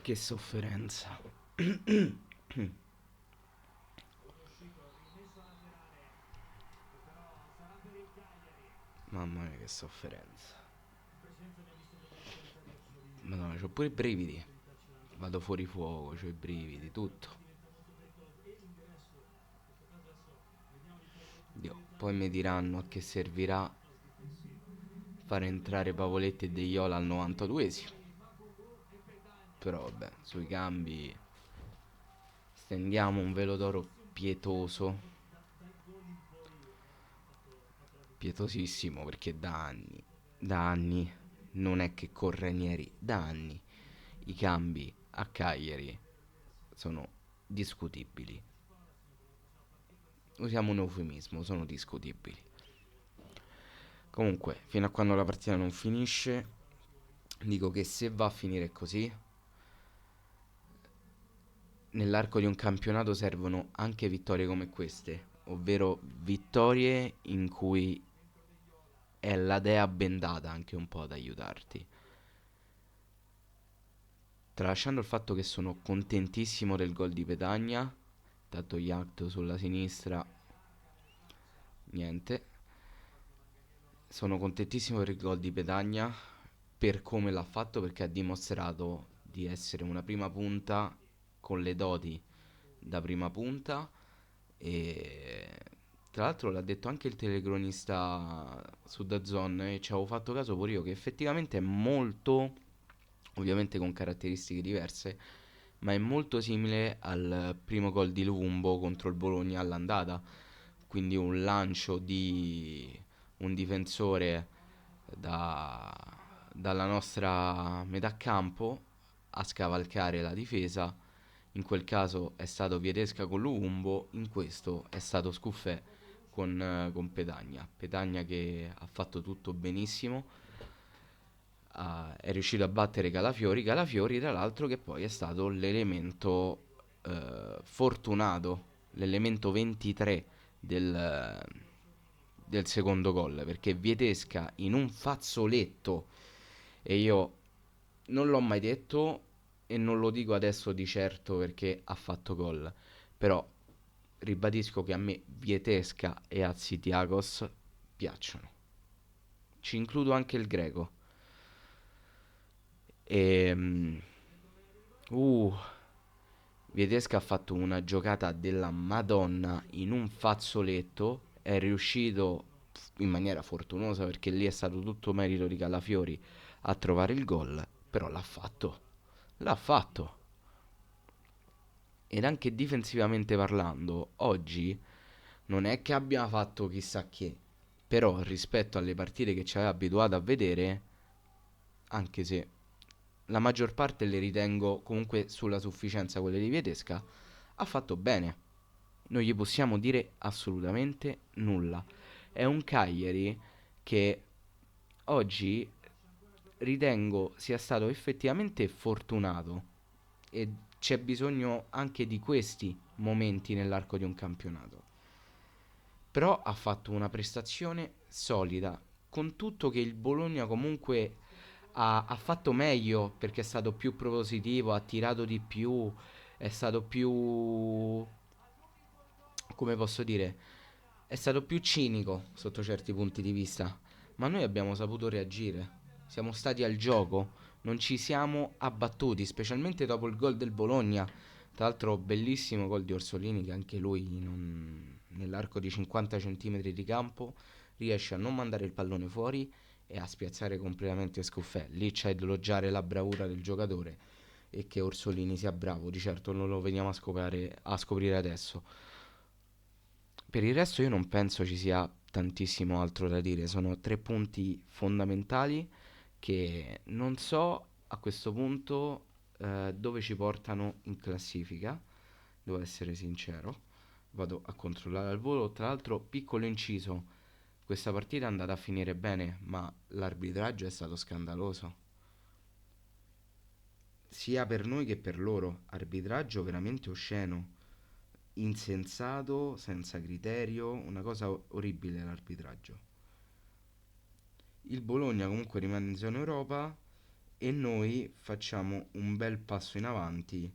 Che sofferenza. Mamma mia, che sofferenza. Madonna, c'ho pure i brividi. Vado fuori fuoco, c'ho i brividi, tutto. Dio, poi mi diranno a che servirà fare entrare Pavoletti e De Iola al 92esimo. Però vabbè, sui cambi stendiamo un velo d'oro pietoso, pietosissimo, perché da anni, non è che con Ranieri, da anni i cambi a Cagliari sono discutibili. Usiamo un eufemismo, sono discutibili. Comunque, fino a quando la partita non finisce, dico che se va a finire così, nell'arco di un campionato servono anche vittorie come queste, ovvero vittorie in cui è la dea bendata anche un po' ad aiutarti. Tralasciando il fatto che sono contentissimo del gol di Petagna, dato Yacht sulla sinistra, niente. Sono contentissimo per il gol di Petagna, per come l'ha fatto, perché ha dimostrato di essere una prima punta con le doti da prima punta. E tra l'altro l'ha detto anche il telecronista su DAZN, e ci avevo fatto caso pure io, che effettivamente è molto, ovviamente con caratteristiche diverse, ma è molto simile al primo gol di Luvumbo contro il Bologna all'andata. Quindi un lancio di un difensore da- dalla nostra metà campo a scavalcare la difesa. In quel caso è stato Vietesca con Luvumbo, in questo è stato Scuffè con Petagna. Petagna che ha fatto tutto benissimo, è riuscito a battere Calafiori. Calafiori, tra l'altro, che poi è stato l'elemento fortunato, l'elemento 23 del secondo gol, perché Vietesca in un fazzoletto, e io non l'ho mai detto e non lo dico adesso di certo perché ha fatto gol, però ribadisco che a me Vietesca e Azitiakos piacciono. Ci includo anche il greco. E uh, Vietesca ha fatto una giocata della Madonna in un fazzoletto, è riuscito in maniera fortunosa perché lì è stato tutto merito di Calafiori a trovare il gol, però l'ha fatto. L'ha fatto. Ed anche difensivamente parlando, oggi non è che abbia fatto chissà che, però rispetto alle partite che ci aveva abituato a vedere, anche se la maggior parte le ritengo comunque sulla sufficienza quelle di Vietesca, ha fatto bene. Non gli possiamo dire assolutamente nulla. È un Cagliari che oggi ritengo sia stato effettivamente fortunato, e c'è bisogno anche di questi momenti nell'arco di un campionato. Però ha fatto una prestazione solida, con tutto che il Bologna comunque ha fatto meglio perché è stato più propositivo, ha tirato di più, è stato più, come posso dire, è stato più cinico sotto certi punti di vista, ma noi abbiamo saputo reagire, siamo stati al gioco, non ci siamo abbattuti, specialmente dopo il gol del Bologna. Tra l'altro bellissimo gol di Orsolini, che anche lui nell'arco di 50 centimetri di campo riesce a non mandare il pallone fuori e a spiazzare completamente Scuffè. Lì c'è da elogiare la bravura del giocatore, e che Orsolini sia bravo, di certo non lo veniamo a scoprire adesso. Per il resto io non penso ci sia tantissimo altro da dire, sono tre punti fondamentali che non so a questo punto dove ci portano in classifica, devo essere sincero. Vado a controllare al volo. Tra l'altro, piccolo inciso, questa partita è andata a finire bene, ma l'arbitraggio è stato scandaloso, sia per noi che per loro. Arbitraggio veramente osceno, insensato, senza criterio, una cosa orribile l'arbitraggio. Il Bologna comunque rimane in zona Europa e noi facciamo un bel passo in avanti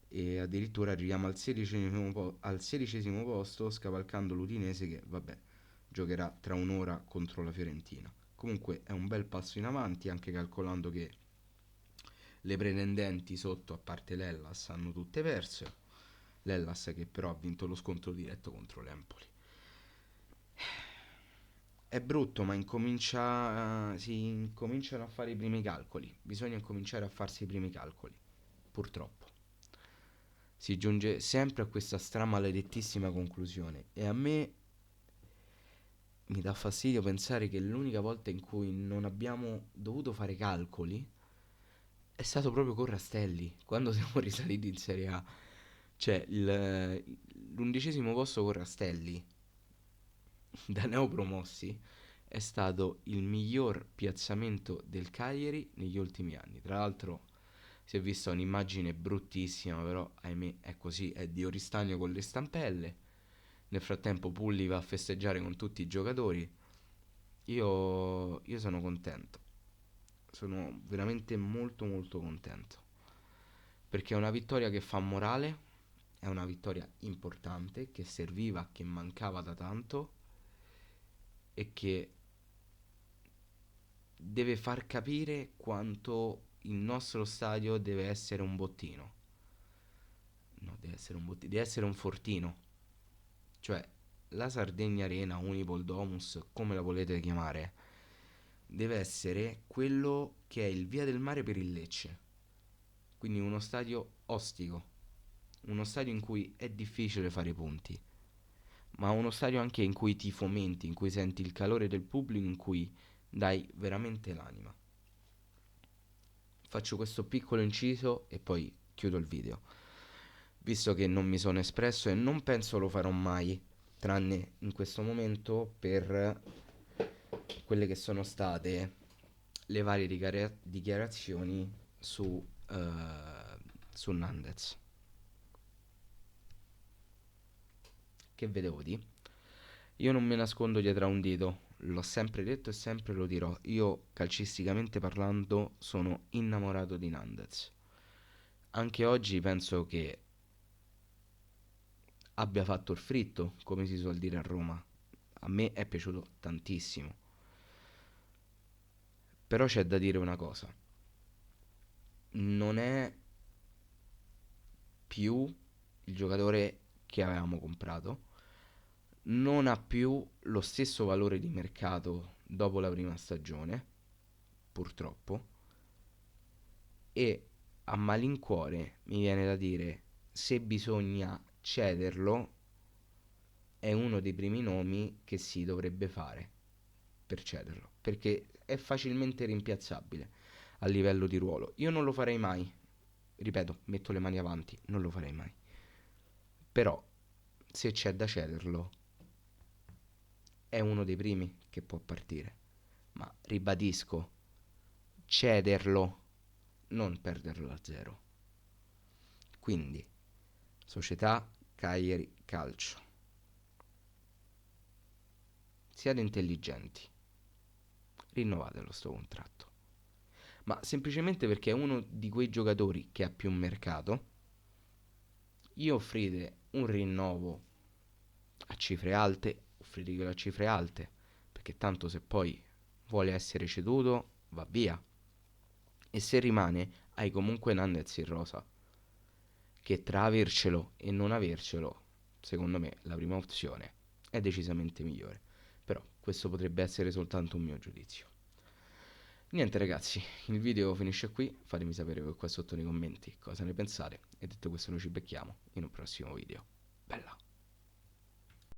e addirittura arriviamo al 16° posto, scavalcando l'Udinese che, vabbè, giocherà tra un'ora contro la Fiorentina. Comunque è un bel passo in avanti, anche calcolando che le pretendenti sotto, a parte l'Hellas, hanno tutte perse. L'Hellas che però ha vinto lo scontro diretto contro l'Empoli. È brutto, ma si incominciano a fare i primi calcoli. Bisogna incominciare a farsi i primi calcoli. Purtroppo. Si giunge sempre a questa stramaledettissima conclusione. E a me mi dà fastidio pensare che l'unica volta in cui non abbiamo dovuto fare calcoli è stato proprio con Rastelli, quando siamo risaliti in Serie A. Cioè, l'11° posto con Rastelli, da neopromossi, è stato il miglior piazzamento del Cagliari negli ultimi anni. Tra l'altro si è vista un'immagine bruttissima, però ahimè è così, è di Oristagno con le stampelle. Nel frattempo Pulli va a festeggiare con tutti i giocatori. Io sono contento, sono veramente molto molto contento, perché è una vittoria che fa morale, è una vittoria importante, che serviva, che mancava da tanto e che deve far capire quanto il nostro stadio deve essere un bottino. No, deve essere un bottino, deve essere un fortino. Cioè, la Sardegna Arena, Unipol Domus, come la volete chiamare, deve essere quello che è il Via del Mare per il Lecce. Quindi uno stadio ostico, uno stadio in cui è difficile fare i punti, ma uno stadio anche in cui ti fomenti, in cui senti il calore del pubblico, in cui dai veramente l'anima. Faccio questo piccolo inciso e poi chiudo il video, visto che non mi sono espresso e non penso lo farò mai, tranne in questo momento per quelle che sono state le varie dichiarazioni su Nandez. Che vedevo di? Io non mi nascondo dietro a un dito, l'ho sempre detto e sempre lo dirò. Io, calcisticamente parlando, sono innamorato di Nandez. Anche oggi penso che abbia fatto il fritto, come si suol dire a Roma. A me è piaciuto tantissimo. Però c'è da dire una cosa. Non è più il giocatore che avevamo comprato. Non ha più lo stesso valore di mercato dopo la prima stagione, purtroppo. E a malincuore mi viene da dire, se bisogna cederlo, è uno dei primi nomi che si dovrebbe fare per cederlo, perché è facilmente rimpiazzabile a livello di ruolo. Io non lo farei mai, ripeto, metto le mani avanti, non lo farei mai. Però, se c'è da cederlo, è uno dei primi che può partire. Ma ribadisco, cederlo, non perderlo a zero. Quindi, società Cagliari Calcio. Siate intelligenti. Rinnovatelo sto contratto. Ma semplicemente perché è uno di quei giocatori che ha più mercato. Gli offrite un rinnovo a cifre alte, offritegelo a cifre alte, perché tanto se poi vuole essere ceduto va via. E se rimane hai comunque Nandez in rosa, che tra avercelo e non avercelo, secondo me la prima opzione è decisamente migliore. Però questo potrebbe essere soltanto un mio giudizio. Niente ragazzi, il video finisce qui, fatemi sapere voi qua sotto nei commenti cosa ne pensate e detto questo noi ci becchiamo in un prossimo video. Bella!